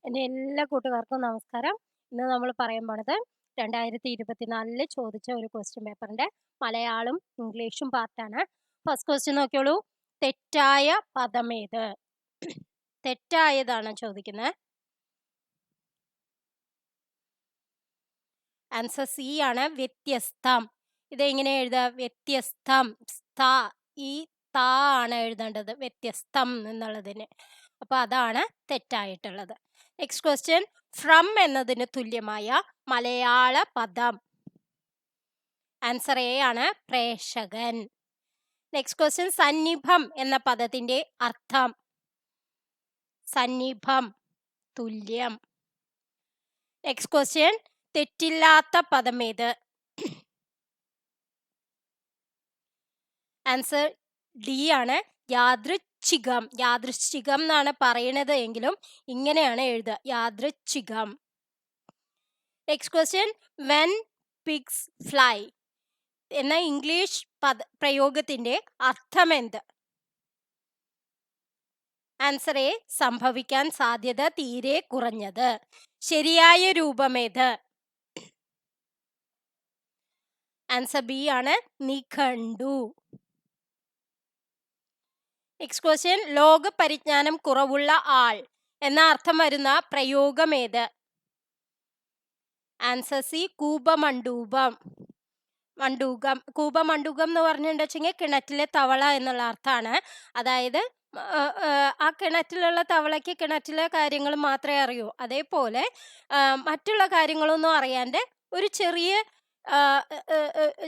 എൻ്റെ എല്ലാ കൂട്ടുകാർക്കും നമസ്കാരം. ഇന്ന് നമ്മൾ പറയാൻ പോണത് 2024 ചോദിച്ച ഒരു ക്വസ്റ്റ്യൻ പേപ്പറിന്റെ മലയാളം ഇംഗ്ലീഷും പാർട്ടാണ്. ഫസ്റ്റ് ക്വസ്റ്റ്യൻ നോക്കിയോളൂ. തെറ്റായ പദമേത്? തെറ്റായതാണ് ചോദിക്കുന്നത്. ആൻസർ സി ആണ്, വ്യത്യസ്തം. ഇത് എങ്ങനെ എഴുതുക? വ്യത്യസ്തം. ഈ താ ആണ് എഴുതേണ്ടത് വ്യത്യസ്തം എന്നുള്ളതിന്. അപ്പൊ അതാണ് തെറ്റായിട്ടുള്ളത്. നെക്സ്റ്റ് ക്വസ്റ്റ്യൻ, ഫ്രം എന്നതിന് തുല്യമായ മലയാള പദം. ആൻസർ എ ആണ്, പ്രേക്ഷകൻ. നെക്സ്റ്റ് ക്വസ്റ്റ്യൻ, സന്നിഭം എന്ന പദത്തിന്റെ അർത്ഥം. സന്നിഭം, തുല്യം. നെക്സ്റ്റ് ക്വസ്റ്റ്യൻ, തെറ്റില്ലാത്ത പദമേത്? ആൻസർ ഡി ആണ്, യാദൃച്ഛികം. യാദൃച്ഛികം എന്നാണ് പറയണത് എങ്കിലും ഇങ്ങനെയാണ് എഴുതുക, യാദൃച്ഛികം. Next question, when pigs fly എന്ന ഇംഗ്ലീഷ് പ്രയോഗത്തിന്റെ അർത്ഥം എന്ത്? ആൻസർ എ, സംഭവിക്കാൻ സാധ്യത തീരെ കുറഞ്ഞത്. ശരിയായ രൂപമേത്? ആൻസർ ബി ആണ്, നിഘണ്ടു. നെക്സ്റ്റ് ക്വസ്റ്റ്യൻ, ലോക പരിജ്ഞാനം കുറവുള്ള ആൾ എന്ന അർത്ഥം വരുന്ന പ്രയോഗമേത്? Answer C, കൂപമണ്ഡൂപം. കൂപമണ്ഡൂകം എന്ന് പറഞ്ഞിട്ടുണ്ടെങ്കിൽ കിണറ്റിലെ തവള എന്നുള്ള അർത്ഥമാണ്. അതായത് ആ കിണറ്റിലുള്ള തവളയ്ക്ക് കിണറ്റിലെ കാര്യങ്ങൾ മാത്രമേ അറിയൂ. അതേപോലെ മറ്റുള്ള കാര്യങ്ങളൊന്നും അറിയാണ്ട് ഒരു ചെറിയ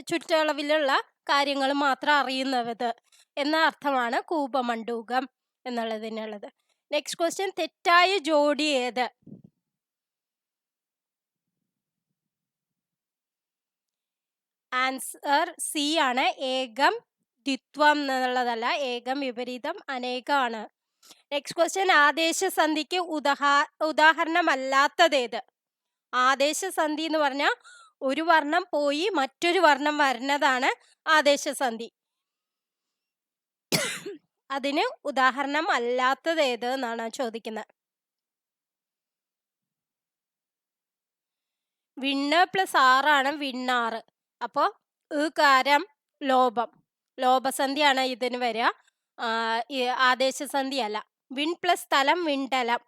ചുറ്റളവിലുള്ള കാര്യങ്ങൾ മാത്രം അറിയുന്നത് എന്ന അർത്ഥമാണ് കൂപമണ്ഡൂകം എന്നുള്ളതിനുള്ളത്. നെക്സ്റ്റ് ക്വസ്റ്റ്യൻ, തെറ്റായ ജോഡി ഏത്? ആൻസർ സി ആണ്, ഏകം ദ്വിത്വം എന്നുള്ളതല്ല, ഏകം വിപരീതം അനേകമാണ്. Next question, ആദേശസന്ധിക്ക് ഉദാഹരണമല്ലാത്തതേത്? ആദേശസന്ധി എന്ന് പറഞ്ഞാൽ ഒരു വർണ്ണം പോയി മറ്റൊരു വർണ്ണം വരുന്നതാണ് ആദേശസന്ധി. അതിന് ഉദാഹരണം അല്ലാത്തത് ഏത് എന്നാണ് ചോദിക്കുന്നത്. വിണ്ണ് പ്ലസ് ആറാണ് വിണ്ണാറ്. അപ്പോ കാരം ലോപം, ലോപസന്ധിയാണ് ഇതിന് വരിക, ആദേശസന്ധി അല്ല. വിൺ പ്ലസ് സ്ഥലം വിണ്ടലം.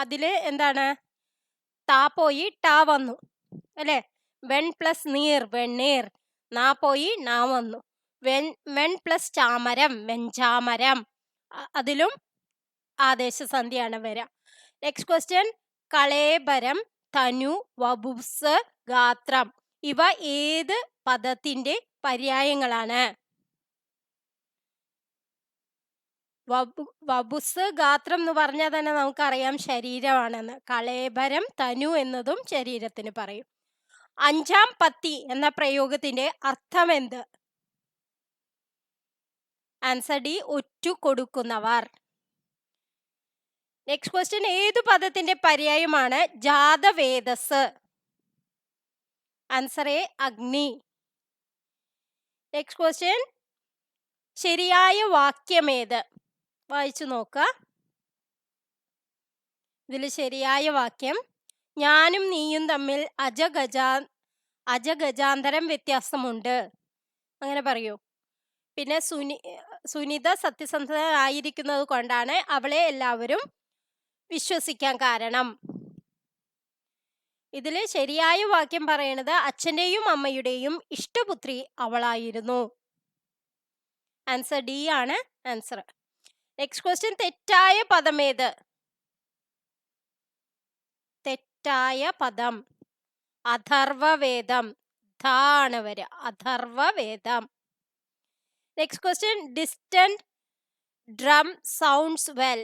അതില് എന്താണ്? താ പോയി ടാ വന്നു അല്ലെ. വെൺ പ്ലസ് നീർ വെണ്ണീർ. നാ പോയി നാ വന്നു. വെൺ പ്ലസ് ചാമരം വെഞ്ചാമരം. അതിലും ആദേശസന്ധിയാണ് വരിക. നെക്സ്റ്റ് ക്വസ്റ്റ്യൻ, കളേബരം, തനു, വപുസ്, ഗാത്രം ഇവ ഏത് പദത്തിന്റെ പര്യായങ്ങളാണ്? വപുസ് ഗാത്രം എന്ന് പറഞ്ഞാൽ തന്നെ നമുക്കറിയാം ശരീരമാണെന്ന്. കളേബരം, തനു എന്നതും ശരീരത്തിന് പറയും. അഞ്ചാം പത്തി എന്ന പ്രയോഗത്തിന്റെ അർത്ഥം എന്ത്? ആൻസർ ഡി, ഒറ്റു കൊടുക്കുന്നവർ. നെക്സ്റ്റ് ക്വസ്റ്റ്യൻ, ഏതു പദത്തിന്റെ പര്യായമാണ് ജാതവേദസ്? ആൻസർ എ, അഗ്നി. നെക്സ്റ്റ് ക്വസ്റ്റ്യൻ, ശരിയായ വാക്യമേത്? വായിച്ചു നോക്കുക. ഇതിൽ ശരിയായ വാക്യം, ഞാനും നീയും തമ്മിൽ അജഗജാന്തരം വ്യത്യാസമുണ്ട്. അങ്ങനെ പറയൂ. പിന്നെ സുനിത സത്യസന്ധനായിരിക്കുന്നത് കൊണ്ടാണ് അവളെ എല്ലാവരും വിശ്വസിക്കാൻ കാരണം. ഇതിൽ ശരിയായ വാക്യം പറയണത് അച്ഛന്റെയും അമ്മയുടെയും ഇഷ്ടപുത്രി അവളായിരുന്നു. ആൻസർ ഡി ആണ് ആൻസർ. നെക്സ്റ്റ് ക്വസ്റ്റ്യൻ, തെറ്റായ പദമേത്? തെറ്റായ പദം അഥർവവേദം. ധാണ് വരിക, Atharvaveda. Next question, distant drum sounds well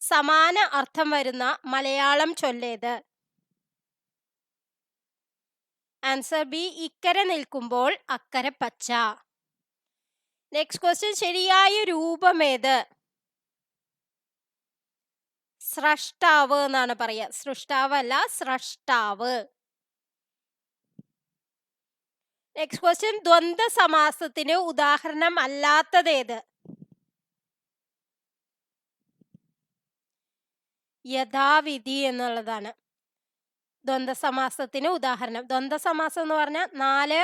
സമാന അർത്ഥം വരുന്ന മലയാളം ചൊല്ലേത്? ആൻസർ ബി, ഇക്കരെ നിൽക്കുമ്പോൾ അക്കരെ പച്ച. നെക്സ്റ്റ് ക്വസ്റ്റ്യൻ, ശരിയായ രൂപമേത്? സ്രഷ്ടാവ് എന്നാണ് പറയുക, സൃഷ്ടാവല്ല, സ്രഷ്ടാവ്. നെക്സ്റ്റ് ക്വസ്റ്റ്യൻ, ദ്വന്ദ്വ സമാസത്തിന് ഉദാഹരണം അല്ലാത്തതേത്? യഥാവിധി എന്നുള്ളതാണ് ദ്വന്ദ്വസമാസത്തിന് ഉദാഹരണം. ദ്വന്ദ്വസമാസം എന്ന് പറഞ്ഞാൽ 4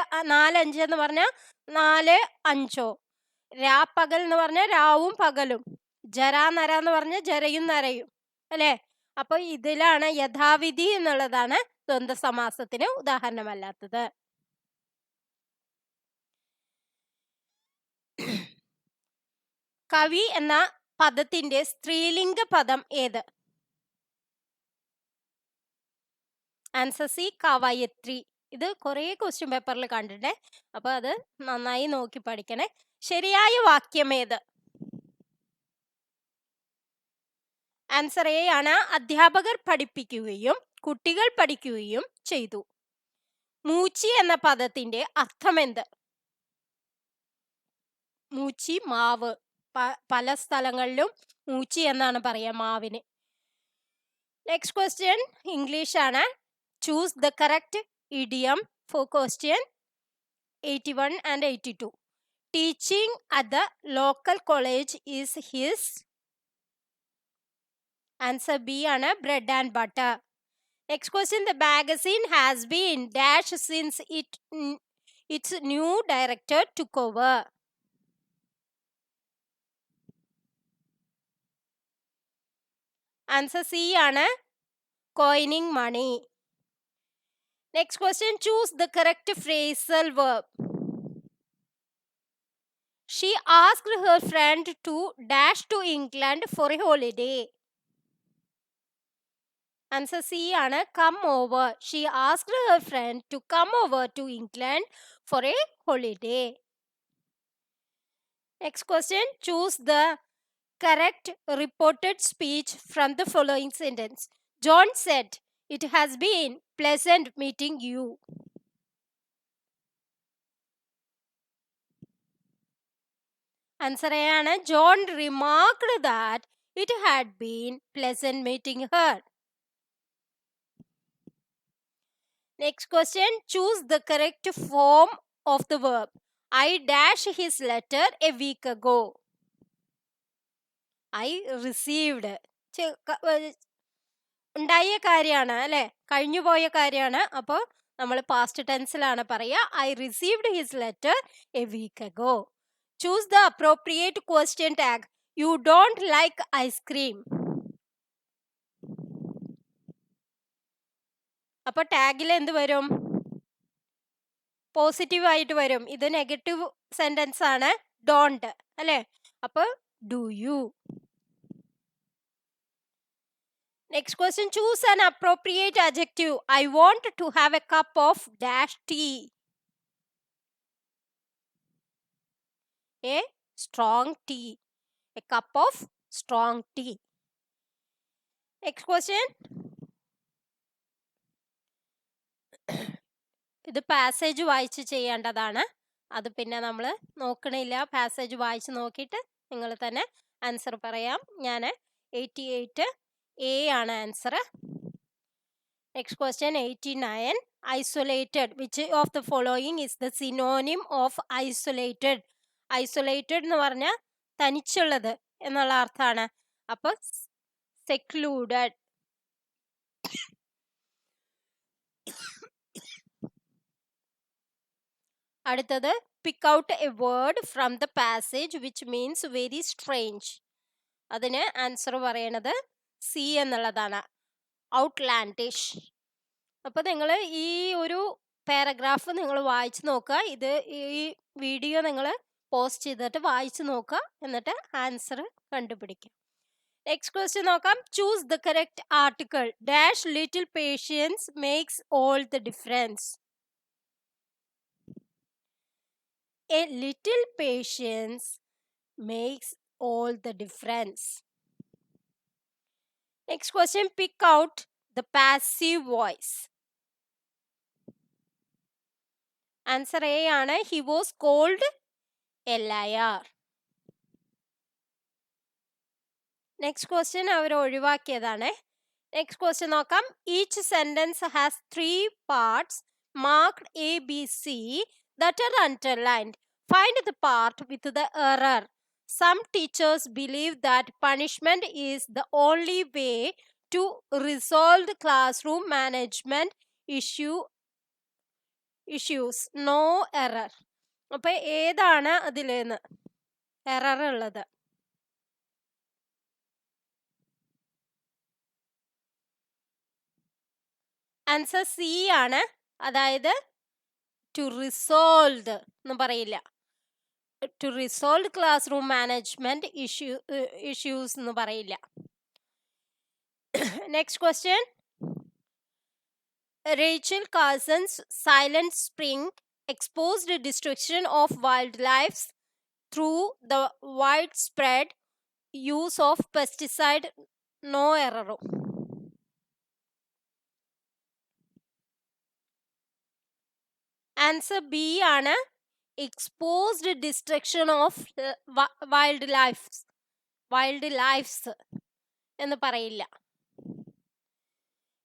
5 എന്ന് പറഞ്ഞാൽ 4 5. രാപ്പകൽ എന്ന് പറഞ്ഞാൽ രാവും പകലും. ജരാനര എന്ന് പറഞ്ഞാൽ ജരയും നരയും അല്ലെ. അപ്പൊ ഇതിലാണ് യഥാവിധി എന്നുള്ളതാണ് ദ്വന്ദ്വസമാസത്തിന് ഉദാഹരണമല്ലാത്തത്. കവി എന്ന പദത്തിന്റെ സ്ത്രീലിംഗ പദം ഏത്? ആൻസർ സി, കവയത്രി. ഇത് കുറേ ക്വസ്റ്റ്യൻ പേപ്പറിൽ കണ്ടിട്ടേ, അപ്പൊ അത് നന്നായി നോക്കി പഠിക്കണേ. ശരിയായ വാക്യം ഏത്? ആൻസർ എ ആണ്. അധ്യാപകർ പഠിപ്പിക്കുകയും കുട്ടികൾ പഠിക്കുകയും ചെയ്തു. മൂച്ചി എന്ന പദത്തിന്റെ അർത്ഥം എന്ത്? മൂച്ചി മാവ്. പല സ്ഥലങ്ങളിലും മൂച്ചി എന്നാണ് പറയാ മാവിന്. നെക്സ്റ്റ് ക്വസ്റ്റ്യൻ ഇംഗ്ലീഷ് ആണ്. Choose the correct idiom for question 81 and 82. Teaching at the local college is his. Answer B ആണ്, bread and butter. Next question, the magazine has been dash since its new director took over. Answer C ആണ്, coining money. Next question, choose the correct phrasal verb. She asked her friend to dash to England for a holiday. Answer C ആണ്, come over. She asked her friend to come over to England for a holiday. Next question, choose the correct reported speech from the following sentence. John said, "It has been pleasant meeting you." Answer A ആണ്, John remarked that it had been pleasant meeting her. Next question, choose the correct form of the verb. I dash his letter a week ago. I received. ഉണ്ടായ കാര്യമാണ് അല്ലെ, കഴിഞ്ഞുപോയ കാര്യമാണ്. അപ്പോൾ നമ്മൾ past ടെൻസിലാണ് പറയുക. I received his letter a week ago. Choose the appropriate question tag. You don't like ice cream. അപ്പൊ ടാഗിൽ എന്ത് വരും? പോസിറ്റീവ് ആയിട്ട് വരും. ഇത് നെഗറ്റീവ് സെന്റൻസ് ആണ്, ഡോണ്ട് അല്ലെ. അപ്പൊ do you. Next question, choose an appropriate adjective. I want to have a cup of dash tea. A strong tea. A cup of strong tea. Next question. ഇത് passage വായിച്ച് ചെയ്യേണ്ടതാണ്. അത് പിന്നെ നമ്മൾ നോക്കണില്ല. Passage വായിച്ച് നോക്കിയിട്ട് നിങ്ങൾ തന്നെ ആൻസർ പറയാം. ഞാൻ 88 A ആണ് answer. Next question 89. Isolated. Which of the following is the synonym of isolated? Isolated എന്ന് പറഞ്ഞാൽ തനിച്ചുള്ളത് എന്നുള്ള അർത്ഥമാണ്. അപ്പൊ secluded. അടുത്തത്, pick out a word from the passage which means very strange. അതിന് ആൻസർ പറയണത് സി എന്നുള്ളതാണ്, ഔട്ട്ലാൻഡിഷ്. അപ്പൊ നിങ്ങൾ ഈ ഒരു പാരഗ്രാഫ് നിങ്ങൾ വായിച്ചു നോക്കുക. ഇത് ഈ വീഡിയോ നിങ്ങൾ പോസ്റ്റ് ചെയ്തിട്ട് വായിച്ചു നോക്കുക, എന്നിട്ട് ആൻസർ കണ്ടുപിടിക്കുക. നെക്സ്റ്റ് ക്വസ്റ്റ്യൻ നോക്കാം. Choose the correct article. Dash little patience makes all the difference. A little patience makes all the difference. Next question, pick out the passive voice. Answer A ആണ്, he was called a liar. Next question അവർ ഒഴിവാക്കിയതാണ്. Next question നോക്കാം. Each sentence has 3 parts marked A, B, C that are underlined. Find the part with the error. Some teachers believe that punishment is the only way to resolve the classroom management issues. No error. അപ്പൊ ഏതാണ് അതിലേന്ന് error ഉള്ളത്? Answer C ആണ്. അതായത് to resolve എന്ന് പറയില്ല, to resolve classroom management issues എന്ന് പറയില്ല. Next question. Rachel Carson's Silent Spring exposed the destruction of wildlife through the widespread use of pesticide. No error. Answer B ആണ്. Exposed destruction of wild lifes എന്ന് പറയില്ല.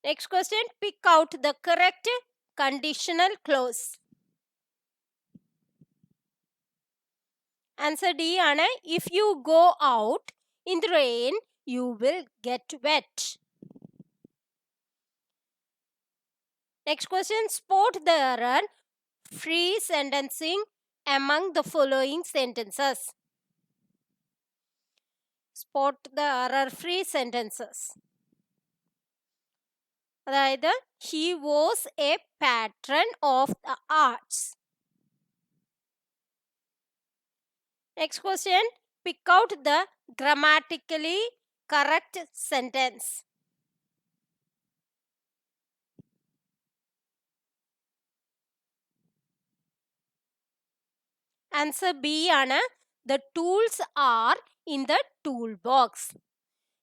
Next question. Pick out the correct conditional clause. Answer D ആണ്. If you go out in the rain you will get wet. Next question. Spot the error free sentencing among the following sentences. Spot the error free sentences. അതായത് he was a patron of the arts. Next question. Pick out the grammatically correct sentence. Answer B ആണ്. The tools are in the toolbox.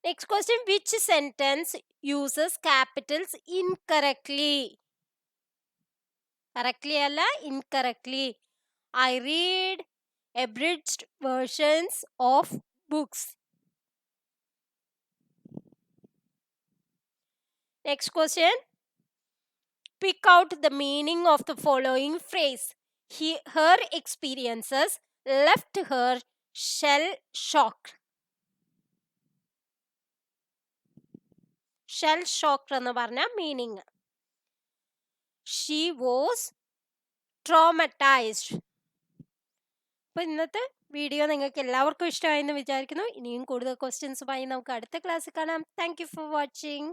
Next question. Which sentence uses capitals incorrectly? Correctly അല്ല, incorrectly. I read abridged versions of books. Next question. Pick out the meaning of the following phrase. Her experiences left her shell-shocked. Shell-shocked എന്ന് പറഞ്ഞ meaning. She was traumatized. അപ്പൊ ഇന്നത്തെ video നിങ്ങൾക്ക് എല്ലാവർക്കും ഇഷ്ടമായെന്ന് വിചാരിക്കുന്നു. ഇനിയും കൂടുതൽ ക്വസ്റ്റ്യൻസുമായി നമുക്ക് അടുത്ത ക്ലാസ്സിൽ കാണാം. Thank you for watching.